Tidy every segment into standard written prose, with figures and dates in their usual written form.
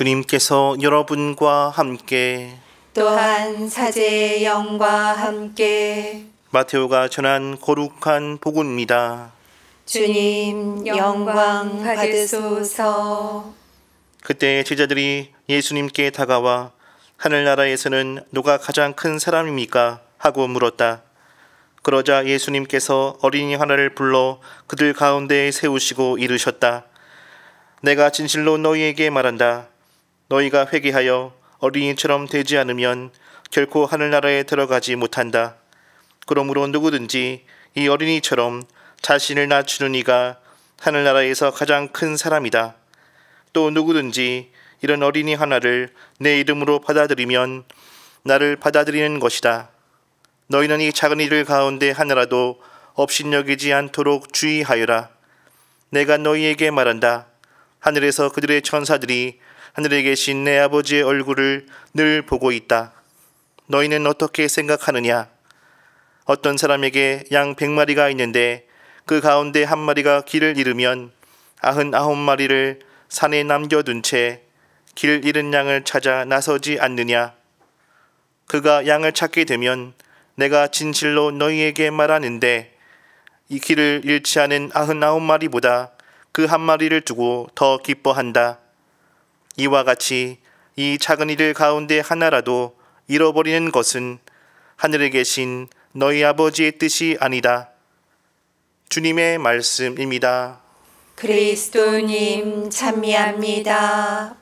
주님께서 여러분과 함께 또한 사제의 영과 함께 마테오가 전한 거룩한 복음입니다. 주님 영광 받으소서. 그때 제자들이 예수님께 다가와 하늘나라에서는 누가 가장 큰 사람입니까? 하고 물었다. 그러자 예수님께서 어린이 하나를 불러 그들 가운데에 세우시고 이르셨다. 내가 진실로 너희에게 말한다. 너희가 회개하여 어린이처럼 되지 않으면 결코 하늘나라에 들어가지 못한다. 그러므로 누구든지 이 어린이처럼 자신을 낮추는 이가 하늘나라에서 가장 큰 사람이다. 또 누구든지 이런 어린이 하나를 내 이름으로 받아들이면 나를 받아들이는 것이다. 너희는 이 작은 이들 가운데 하나라도 업신여기지 않도록 주의하여라. 내가 너희에게 말한다. 하늘에서 그들의 천사들이 하늘에 계신 내 아버지의 얼굴을 늘 보고 있다. 너희는 어떻게 생각하느냐? 어떤 사람에게 양 100마리가 있는데 그 가운데 한 마리가 길을 잃으면 99마리를 산에 남겨둔 채 길 잃은 양을 찾아 나서지 않느냐? 그가 양을 찾게 되면 내가 진실로 너희에게 말하는데 이 길을 잃지 않은 99마리보다 그 한 마리를 두고 더 기뻐한다. 이와 같이 이 작은 이들 가운데 하나라도 잃어버리는 것은 하늘에 계신 너희 아버지의 뜻이 아니다. 주님의 말씀입니다. 그리스도님 찬미합니다.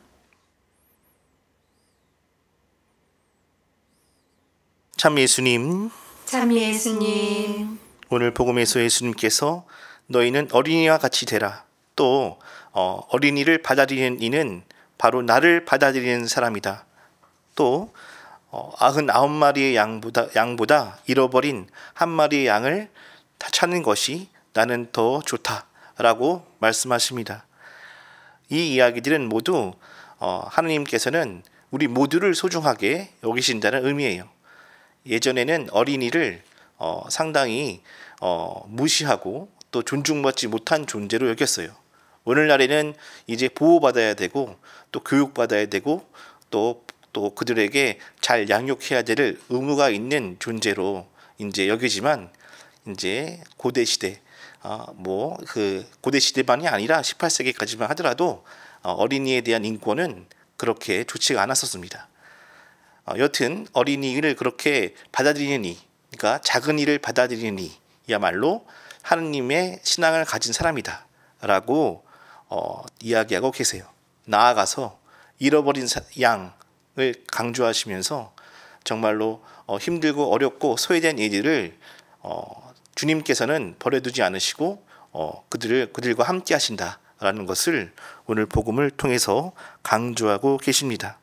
참 예수님, 참 예수님, 오늘 복음에서 예수님께서 너희는 어린이와 같이 되라. 또 어린이를 받아들이는 이는 바로 나를 받아들이는 사람이다. 또 99마리의 양보다 잃어버린 한 마리의 양을 찾는 것이 나는 더 좋다라고 말씀하십니다. 이 이야기들은 모두 하나님께서는 우리 모두를 소중하게 여기신다는 의미예요. 예전에는 어린이를 상당히 무시하고 또 존중받지 못한 존재로 여겼어요. 오늘날에는 이제 보호받아야 되고 또 교육받아야 되고 또 그들에게 잘 양육해야 될 의무가 있는 존재로 이제 여기지만 이제 고대 시대 그 고대 시대만이 아니라 18세기까지만 하더라도 어린이에 대한 인권은 그렇게 좋지가 않았었습니다. 여튼 어린이를 그렇게 받아들이는 이, 그러니까 작은 이를 받아들이는 이야말로 하느님의 신앙을 가진 사람이다 라고 이야기하고 계세요. 나아가서 잃어버린 양을 강조하시면서 정말로 힘들고 어렵고 소외된 이들을 주님께서는 버려두지 않으시고 그들과 함께 하신다라는 것을 오늘 복음을 통해서 강조하고 계십니다.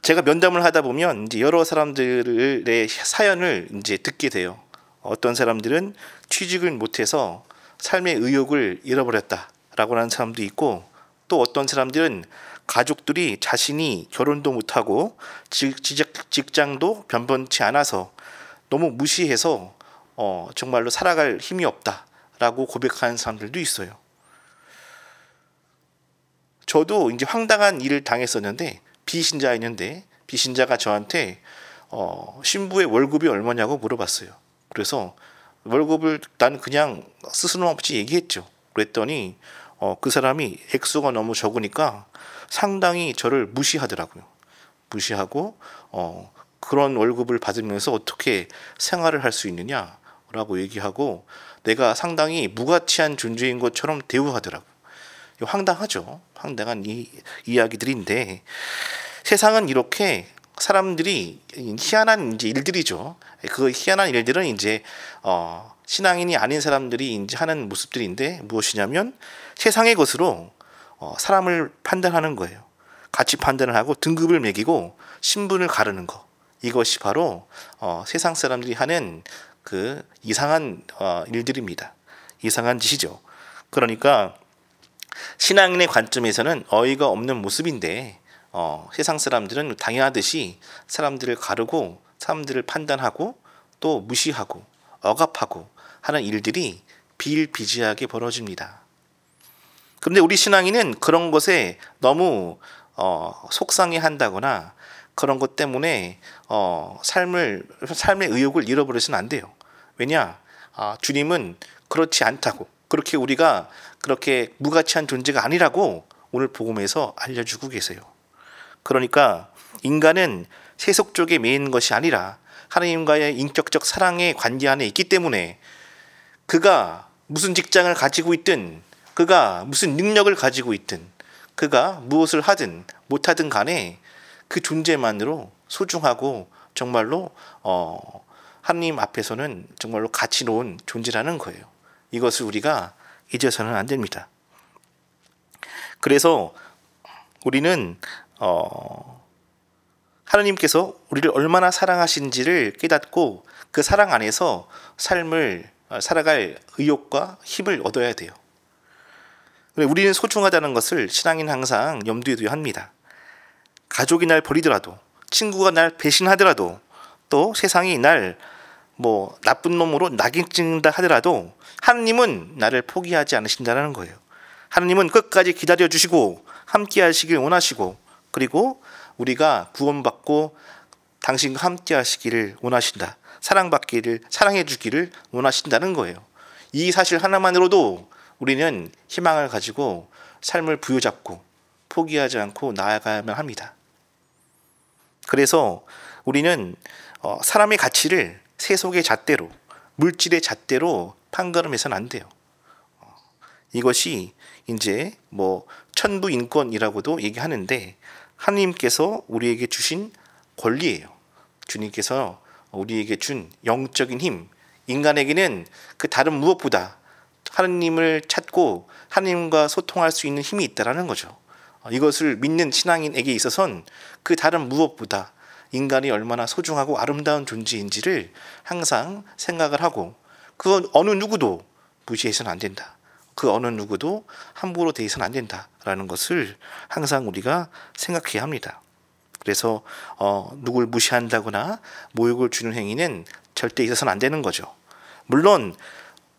제가 면담을 하다 보면 이제 여러 사람들의 사연을 이제 듣게 돼요. 어떤 사람들은 취직을 못해서 삶의 의욕을 잃어버렸다라고 하는 사람도 있고, 또 어떤 사람들은 가족들이 자신이 결혼도 못하고 직장도 변변치 않아서 너무 무시해서 정말로 살아갈 힘이 없다라고 고백하는 사람들도 있어요. 저도 이제 황당한 일을 당했었는데, 비신자였는데 비신자가 저한테 신부의 월급이 얼마냐고 물어봤어요. 그래서 월급을 난 그냥 스스럼 없이 얘기했죠. 그랬더니 그 사람이 액수가 너무 적으니까 상당히 저를 무시하더라고요. 무시하고 그런 월급을 받으면서 어떻게 생활을 할 수 있느냐라고 얘기하고 내가 상당히 무가치한 존재인 것처럼 대우하더라고요. 황당하죠. 황당한 이야기들인데 세상은 이렇게 사람들이 희한한 이제 일들이죠. 그 희한한 일들은 이제 신앙인이 아닌 사람들이 이제 하는 모습들인데 무엇이냐면 세상의 것으로 사람을 판단하는 거예요. 가치 판단을 하고 등급을 매기고 신분을 가르는 거. 이것이 바로 세상 사람들이 하는 그 이상한 일들입니다. 이상한 짓이죠. 그러니까 신앙인의 관점에서는 어이가 없는 모습인데 세상 사람들은 당연하듯이 사람들을 가르고 사람들을 판단하고 또 무시하고 억압하고 하는 일들이 비일비재하게 벌어집니다. 그런데 우리 신앙인은 그런 것에 너무 속상해한다거나 그런 것 때문에 삶의 의욕을 잃어버려서는 안 돼요. 왜냐? 주님은 그렇지 않다고, 그렇게 우리가 그렇게 무가치한 존재가 아니라고 오늘 복음에서 알려주고 계세요. 그러니까 인간은 세속 쪽에 매인 것이 아니라 하나님과의 인격적 사랑의 관계 안에 있기 때문에 그가 무슨 직장을 가지고 있든, 그가 무슨 능력을 가지고 있든, 그가 무엇을 하든 못하든 간에 그 존재만으로 소중하고 정말로 하나님 앞에서는 정말로 가치로운 존재라는 거예요. 이것을 우리가 잊어서는 안 됩니다. 그래서 우리는 하나님께서 우리를 얼마나 사랑하신지를 깨닫고 그 사랑 안에서 삶을 살아갈 의욕과 힘을 얻어야 돼요. 우리는 소중하다는 것을 신앙인 항상 염두에 둬야 합니다. 가족이 날 버리더라도, 친구가 날 배신하더라도, 또 세상이 날 나쁜 놈으로 낙인 찍는다 하더라도 하나님은 나를 포기하지 않으신다는 거예요. 하나님은 끝까지 기다려주시고 함께 하시길 원하시고, 그리고 우리가 구원받고 당신과 함께 하시기를 원하신다. 사랑해 주기를 원하신다는 거예요. 이 사실 하나만으로도 우리는 희망을 가지고 삶을 부여잡고 포기하지 않고 나아가야만 합니다. 그래서 우리는 사람의 가치를 세속의 잣대로, 물질의 잣대로 판가름해서는 안 돼요. 이것이 이제 천부인권이라고도 얘기하는데 하나님께서 우리에게 주신 권리예요. 주님께서 우리에게 준 영적인 힘, 인간에게는 그 다른 무엇보다 하나님을 찾고 하나님과 소통할 수 있는 힘이 있다는 거죠. 이것을 믿는 신앙인에게 있어서는 그 다른 무엇보다 인간이 얼마나 소중하고 아름다운 존재인지를 항상 생각을 하고, 그 어느 누구도 무시해서는 안 된다. 그 어느 누구도 함부로 대해서는 안 된다라는 것을 항상 우리가 생각해야 합니다. 그래서 누굴 무시한다거나 모욕을 주는 행위는 절대 있어서는 안 되는 거죠. 물론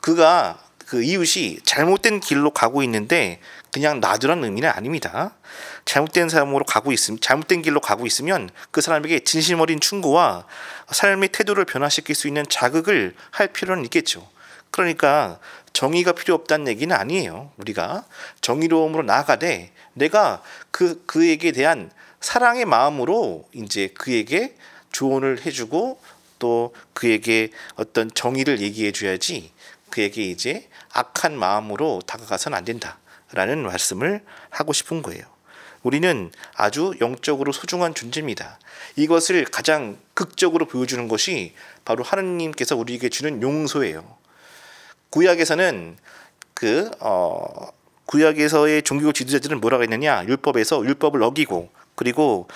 그 이웃이 잘못된 길로 가고 있는데 그냥 놔두라는 의미는 아닙니다. 잘못된 길로 가고 있으면 그 사람에게 진심 어린 충고와 삶의 태도를 변화시킬 수 있는 자극을 할 필요는 있겠죠. 그러니까 정의가 필요 없다는 얘기는 아니에요. 우리가 정의로움으로 나아가되 내가 그에게 대한 사랑의 마음으로 이제 그에게 조언을 해주고 또 그에게 어떤 정의를 얘기해 줘야지, 그에게 이제 악한 마음으로 다가가서는 안 된다라는 말씀을 하고 싶은 거예요. 우리는 아주 영적으로 소중한 존재입니다. 이것을 가장 극적으로 보여주는 것이 바로 하나님께서 우리에게 주는 용서예요. 구약에서는 구약에서의 종교 지도자들은 뭐라고 했느냐? 율법에서 율법을 어기고, 그리고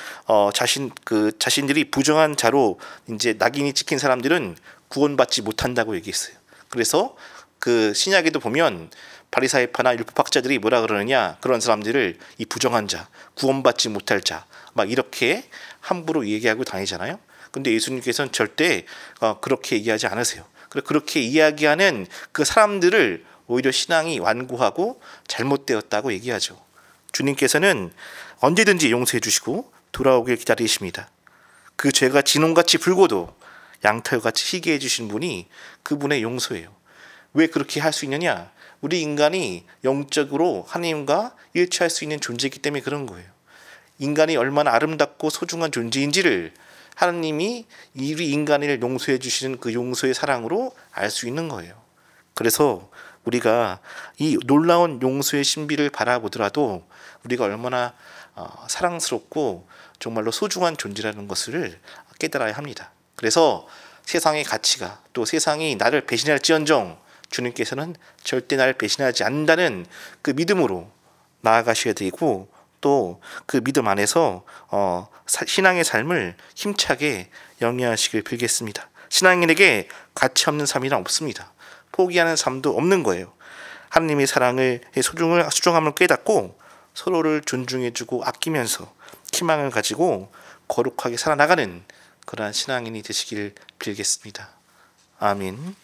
자신들이 부정한 자로 이제 낙인이 찍힌 사람들은 구원받지 못한다고 얘기했어요. 그래서 그 신약에도 보면 바리사이파나 율법학자들이 뭐라 그러느냐? 그런 사람들을 이 부정한 자, 구원받지 못할 자, 막 이렇게 함부로 얘기하고 다니잖아요. 근데 예수님께서는 절대 그렇게 얘기하지 않으세요. 그렇게 이야기하는 그 사람들을 오히려 신앙이 완고하고 잘못되었다고 얘기하죠. 주님께서는 언제든지 용서해 주시고 돌아오길 기다리십니다. 그 죄가 진홍같이 붉어도 양털같이 희게 해주신 분이 그분의 용서예요. 왜 그렇게 할 수 있느냐? 우리 인간이 영적으로 하나님과 일치할 수 있는 존재이기 때문에 그런 거예요. 인간이 얼마나 아름답고 소중한 존재인지를 하나님이 우리 인간을 용서해 주시는 그 용서의 사랑으로 알 수 있는 거예요. 그래서 우리가 이 놀라운 용서의 신비를 바라보더라도 우리가 얼마나 사랑스럽고 정말로 소중한 존재라는 것을 깨달아야 합니다. 그래서 세상의 가치가, 또 세상이 나를 배신할지언정 주님께서는 절대 나를 배신하지 않는다는 그 믿음으로 나아가셔야 되고, 또 그 믿음 안에서 신앙의 삶을 힘차게 영위하시길 빌겠습니다. 신앙인에게 가치 없는 삶이란 없습니다. 포기하는 삶도 없는 거예요. 하나님의 사랑의 소중함을 깨닫고 서로를 존중해주고 아끼면서 희망을 가지고 거룩하게 살아나가는 그러한 신앙인이 되시길 빌겠습니다. 아멘.